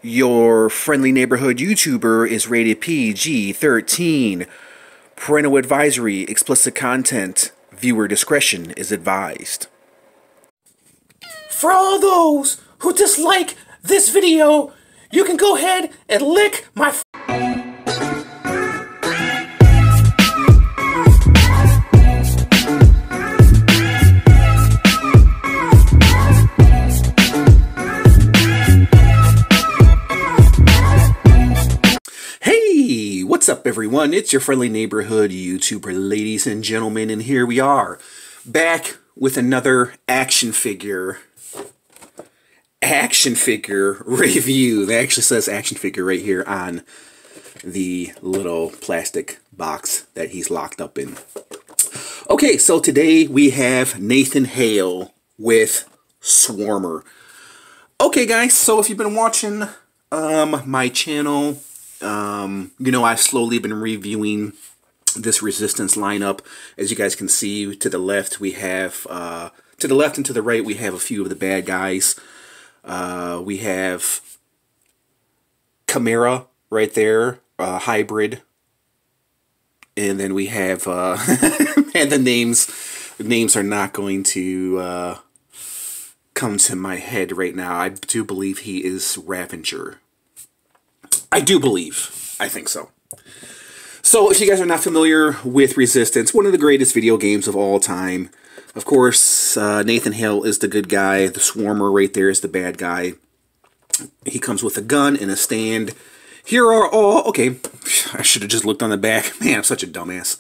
Your friendly neighborhood YouTuber is rated PG-13. Parental advisory, explicit content. Viewer discretion is advised. For all those who dislike this video, you can go ahead and lick my Hey, what's up everyone? It's your friendly neighborhood YouTuber, ladies and gentlemen, and here we are, back with another action figure review. That actually says action figure right here on the little plastic box that he's locked up in. Okay, so today we have Nathan Hale with Swarmer. Okay guys, so if you've been watching my channel, you know, I've slowly been reviewing this Resistance lineup. As you guys can see, to the left we have, to the left and to the right we have a few of the bad guys. We have Chimera right there, Hybrid, and then we have, and the names are not going to come to my head right now. I do believe he is Ravager. I do believe. I think so. So, if you guys are not familiar with Resistance, one of the greatest video games of all time. Of course, Nathan Hale is the good guy. The Swarmer right there is the bad guy. He comes with a gun and a stand. Here are all... Okay, I should have just looked on the back. Man, I'm such a dumbass.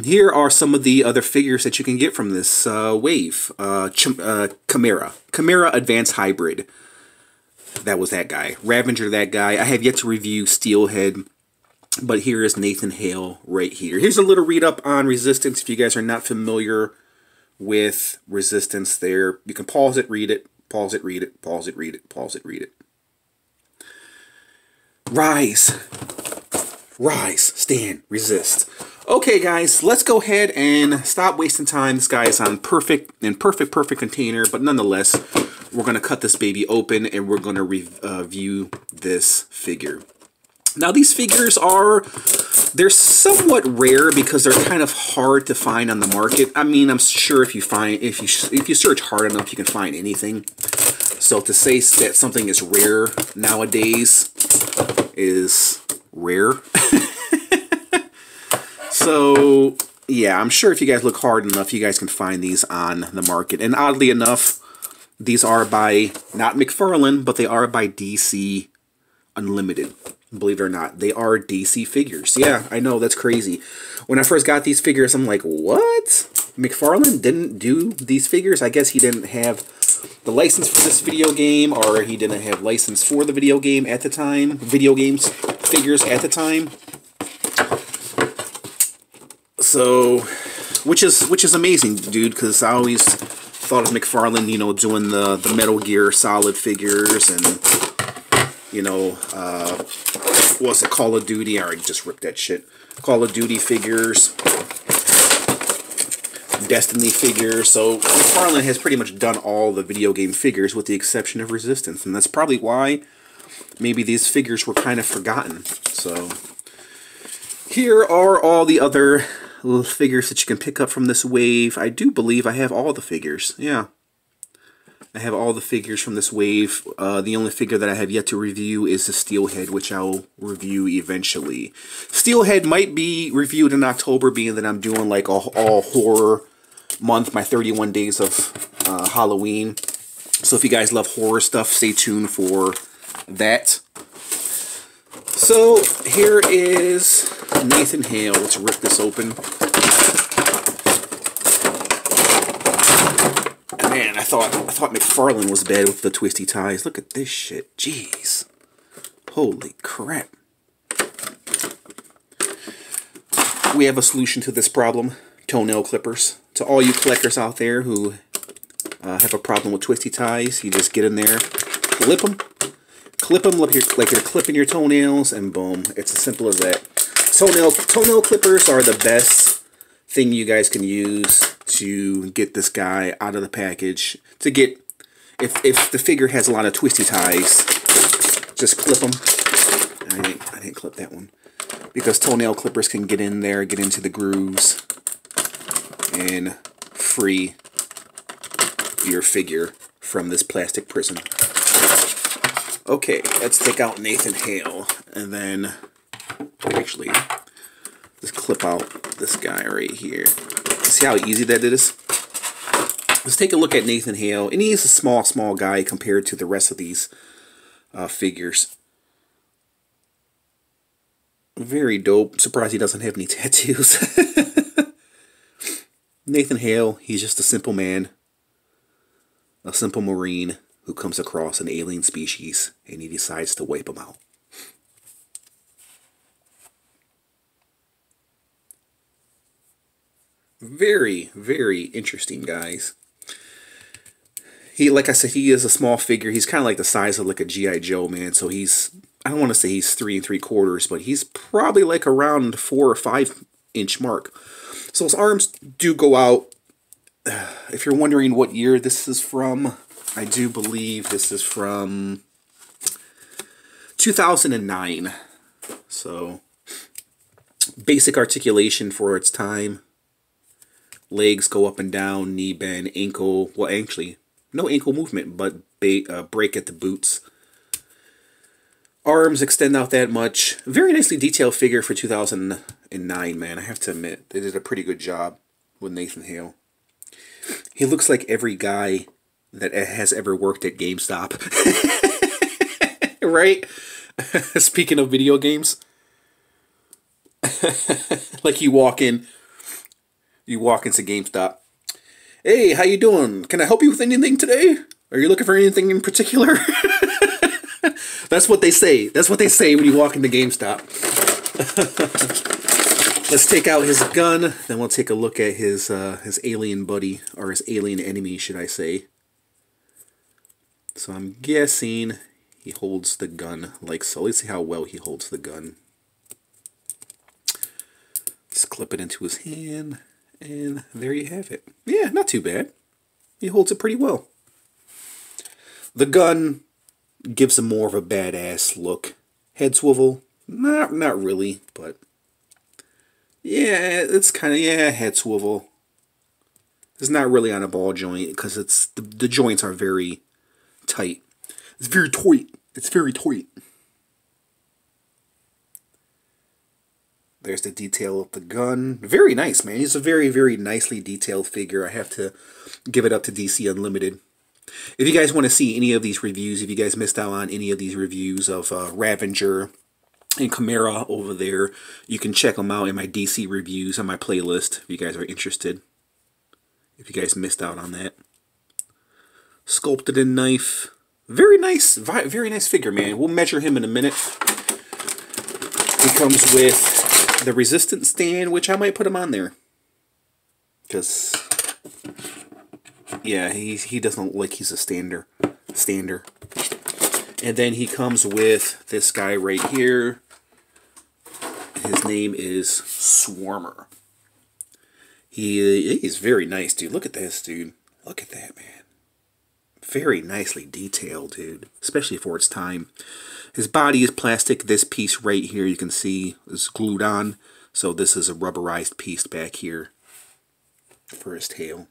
Here are some of the other figures that you can get from this wave. Chimera. Chimera Advanced Hybrid. That was that guy. Ravager, that guy. I have yet to review Steelhead, but here is Nathan Hale right here. Here's a little read-up on Resistance. If you guys are not familiar with Resistance there, you can pause it, read it, pause it, read it, pause it, read it, pause it, read it. Rise. Rise. Stand. Resist. Okay, guys, let's go ahead and stop wasting time. This guy is on perfect container, but nonetheless, we're going to cut this baby open and we're going to review this figure. Now, these figures they're somewhat rare because they're kind of hard to find on the market. I mean, I'm sure if you search hard enough, you can find anything. So to say that something is rare nowadays is rare. So, yeah, I'm sure if you guys look hard enough, you guys can find these on the market. And oddly enough, these are by, not McFarlane, but they are by DC Unlimited. Believe it or not, they are DC figures. Yeah, I know, that's crazy. When I first got these figures, I'm like, what? McFarlane didn't do these figures? I guess he didn't have the license for this video game, or he didn't have license for the video game at the time. Figures at the time. So, which is amazing, dude, because I always thought of McFarlane, you know, doing the Metal Gear Solid figures and, you know, what's it, Call of Duty? I already just ripped that shit. Call of Duty figures, Destiny figures. So McFarlane has pretty much done all the video game figures with the exception of Resistance, and that's probably why maybe these figures were kind of forgotten. So here are all the other little figures that you can pick up from this wave. I do believe I have all the figures. Yeah, I have all the figures from this wave. The only figure that I have yet to review is the Steelhead, which I'll review eventually. Steelhead might be reviewed in October, being that I'm doing like all horror month, my 31 days of Halloween. So if you guys love horror stuff, stay tuned for that. So here is Nathan Hale. Let's rip this open. Man, I thought McFarlane was bad with the twisty ties. Look at this shit. Jeez. Holy crap. We have a solution to this problem. Toenail clippers. To all you collectors out there who have a problem with twisty ties, you just get in there, clip them like you're clipping your toenails, and boom. It's as simple as that. Toenail clippers are the best thing you guys can use to get this guy out of the package. To get, if the figure has a lot of twisty ties, just clip them. I didn't clip that one because toenail clippers can get in there, get into the grooves, and free your figure from this plastic prison. Okay, let's take out Nathan Hale, and then actually just clip out this guy right here. See how easy that is? Let's take a look at Nathan Hale, and he's a small guy compared to the rest of these figures. Very dope. Surprised he doesn't have any tattoos. Nathan Hale, he's just a simple man, a simple Marine who comes across an alien species, and he decides to wipe them out. Very, very interesting, guys. He, like I said, he is a small figure. He's kind of like the size of like a G.I. Joe, man. So he's, I don't want to say he's 3 3/4, but he's probably like around 4 or 5 inch mark. So his arms do go out. If you're wondering what year this is from, I do believe this is from 2009. So basic articulation for its time. Legs go up and down, knee bend, ankle, well actually, no ankle movement, but break at the boots. Arms extend out that much. Very nicely detailed figure for 2009, man. I have to admit, they did a pretty good job with Nathan Hale. He looks like every guy that has ever worked at GameStop. Right? Speaking of video games. Like you walk into GameStop. Hey, how you doing? Can I help you with anything today? Are you looking for anything in particular? That's what they say. That's what they say when you walk into GameStop. Let's take out his gun, then we'll take a look at his alien buddy, or his alien enemy, should I say. So I'm guessing he holds the gun like so. Let's see how well he holds the gun. Just clip it into his hand, and there you have it. Yeah, not too bad. He holds it pretty well. The gun gives him more of a badass look. Head swivel, not really, but yeah, it's kind of, yeah, head swivel. It's not really on a ball joint because it's the joints are very tight. It's very tight. It's very tight. There's the detail of the gun. Very nice, man. He's a very, very nicely detailed figure. I have to give it up to DC Unlimited. If you guys want to see any of these reviews, if you guys missed out on any of these reviews of Ravager and Chimera over there, you can check them out in my DC reviews on my playlist if you guys are interested. If you guys missed out on that. Sculpted in knife. Very nice figure, man. We'll measure him in a minute. He comes with the resistance stand, which I might put him on there. Because, yeah, he doesn't look like he's a stander. And then he comes with this guy right here. His name is Swarmer. He's very nice, dude. Look at this, dude. Look at that, man. Very nicely detailed, dude. Especially for its time. His body is plastic. This piece right here, you can see, is glued on. So this is a rubberized piece back here for his tail.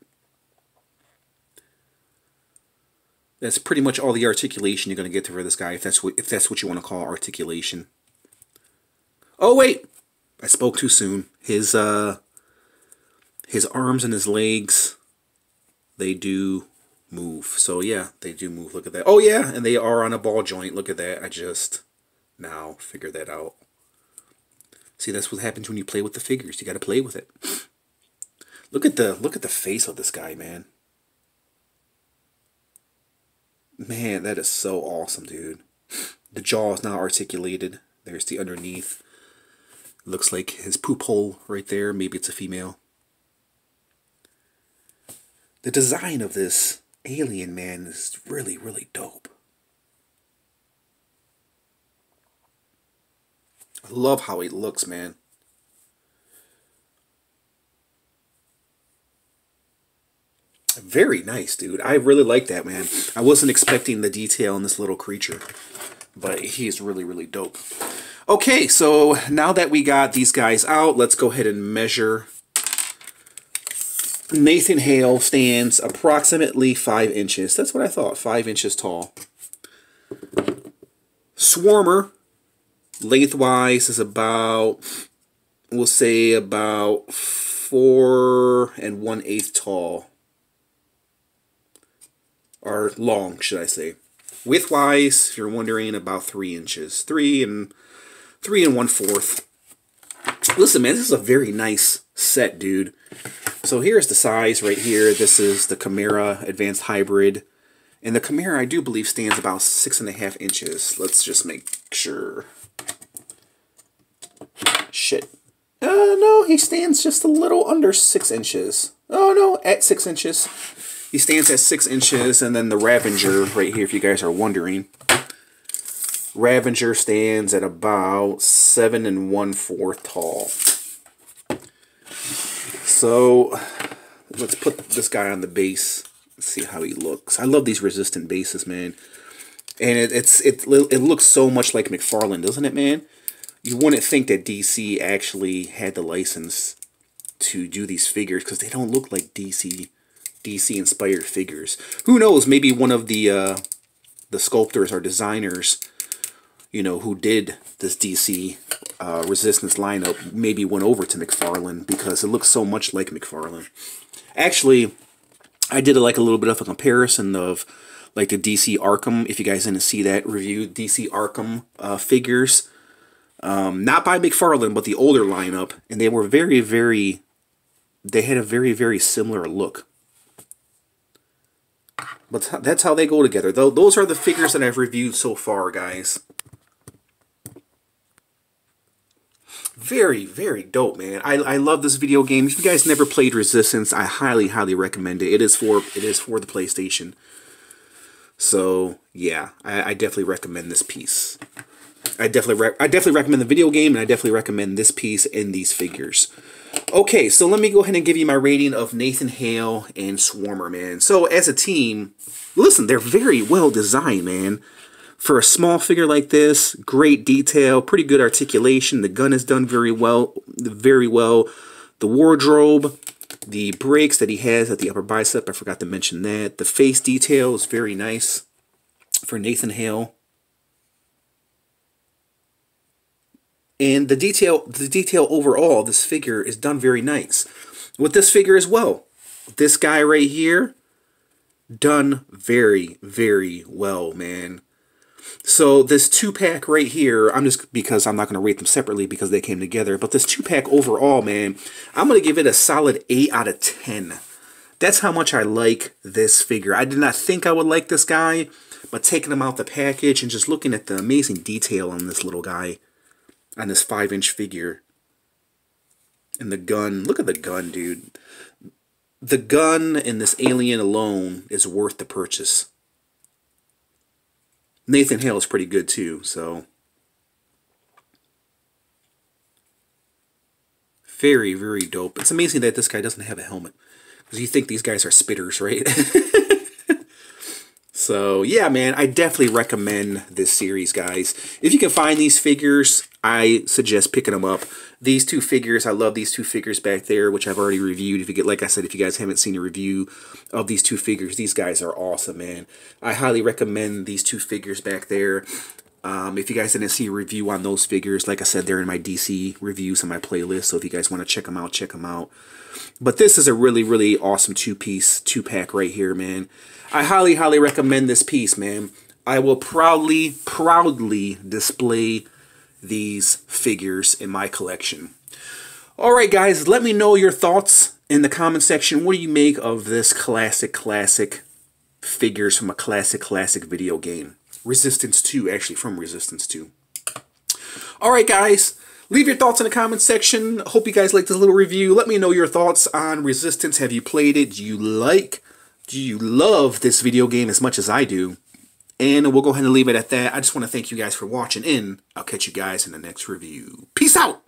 That's pretty much all the articulation you're going to get for this guy, if that's what you want to call articulation. Oh wait, I spoke too soon. His arms and his legs, they do move. So yeah, they do move. Look at that. Oh yeah, and they are on a ball joint. Look at that. I just now figured that out. See, that's what happens when you play with the figures. You got to play with it. Look at the face of this guy, man. Man, that is so awesome, dude. The jaw is now articulated. There's the underneath. Looks like his poop hole right there. Maybe it's a female. The design of this alien, man, is really, really dope. I love how he looks, man. Very nice, dude. I really like that, man. I wasn't expecting the detail in this little creature. but he's really, really dope. Okay, so now that we got these guys out, let's go ahead and measure. Nathan Hale stands approximately 5 inches. That's what I thought, 5 inches tall. Swarmer, lengthwise, is about, we'll say about 4 1/8 tall. Or long, should I say. Widthwise, if you're wondering, about 3 inches. 3 1/4. Listen, man, this is a very nice set, dude. So here's the size right here. This is the Chimera Advanced Hybrid. And the Chimera, I do believe, stands about 6.5 inches. Let's just make sure. Shit. No, he stands just a little under 6 inches. Oh, no, at 6 inches. He stands at 6 inches. And then the Ravager right here, if you guys are wondering. Ravager stands at about 7 1/4 tall. So let's put this guy on the base. Let's see how he looks. I love these resistant bases, man. And it looks so much like McFarlane, doesn't it, man? You wouldn't think that DC actually had the license to do these figures because they don't look like DC inspired figures. Who knows? Maybe one of the sculptors or designers, you know, who did this DC Resistance lineup maybe went over to McFarlane because it looks so much like McFarlane. Actually, I did like a little bit of a comparison of like the DC Arkham, if you guys didn't see that review, DC Arkham figures. Not by McFarlane, but the older lineup. And they were they had a very, very similar look. But that's how they go together. Those are the figures that I've reviewed so far, guys. Very, very dope, man. I love this video game. If you guys never played Resistance, I highly, highly recommend it. It is for the PlayStation. So yeah, I definitely recommend this piece. I definitely recommend the video game, and I definitely recommend this piece and these figures. Okay, so let me go ahead and give you my rating of Nathan Hale and Swarmer, man. So as a team, listen, they're very well designed, man. For a small figure like this, great detail, pretty good articulation. The gun is done very well, very well. The wardrobe, the breaks that he has at the upper bicep, I forgot to mention that. The face detail is very nice for Nathan Hale. And the detail overall, this figure is done very nice. With this figure as well. This guy right here, done very, very well, man. So this 2-pack right here, because I'm not going to rate them separately because they came together, but this 2-pack overall, man, I'm going to give it a solid 8 out of 10. That's how much I like this figure. I did not think I would like this guy, but taking him out the package and just looking at the amazing detail on this little guy, on this 5-inch figure. And the gun, look at the gun, dude. The gun and this alien alone is worth the purchase. Nathan Hale is pretty good too, so. Very, very dope. It's amazing that this guy doesn't have a helmet. Because you think these guys are spitters, right? So, yeah, man, I definitely recommend this series, guys. If you can find these figures, I suggest picking them up. These two figures, I love these two figures back there, which I've already reviewed. If you get, like I said, if you guys haven't seen a review of these two figures, these guys are awesome, man. I highly recommend these two figures back there. If you guys didn't see a review on those figures, like I said, they're in my DC reviews on my playlist. So if you guys want to check them out, check them out. But this is a really, really awesome 2-pack right here, man. I highly, highly recommend this piece, man. I will proudly display these figures in my collection. Alright, guys, let me know your thoughts in the comment section. What do you make of this classic figures from a classic video game? Resistance 2, actually, from Resistance 2. Alright, guys, leave your thoughts in the comment section. Hope you guys liked this little review. Let me know your thoughts on Resistance. Have you played it? Do you love this video game as much as I do? And we'll go ahead and leave it at that. I just want to thank you guys for watching, and I'll catch you guys in the next review. Peace out!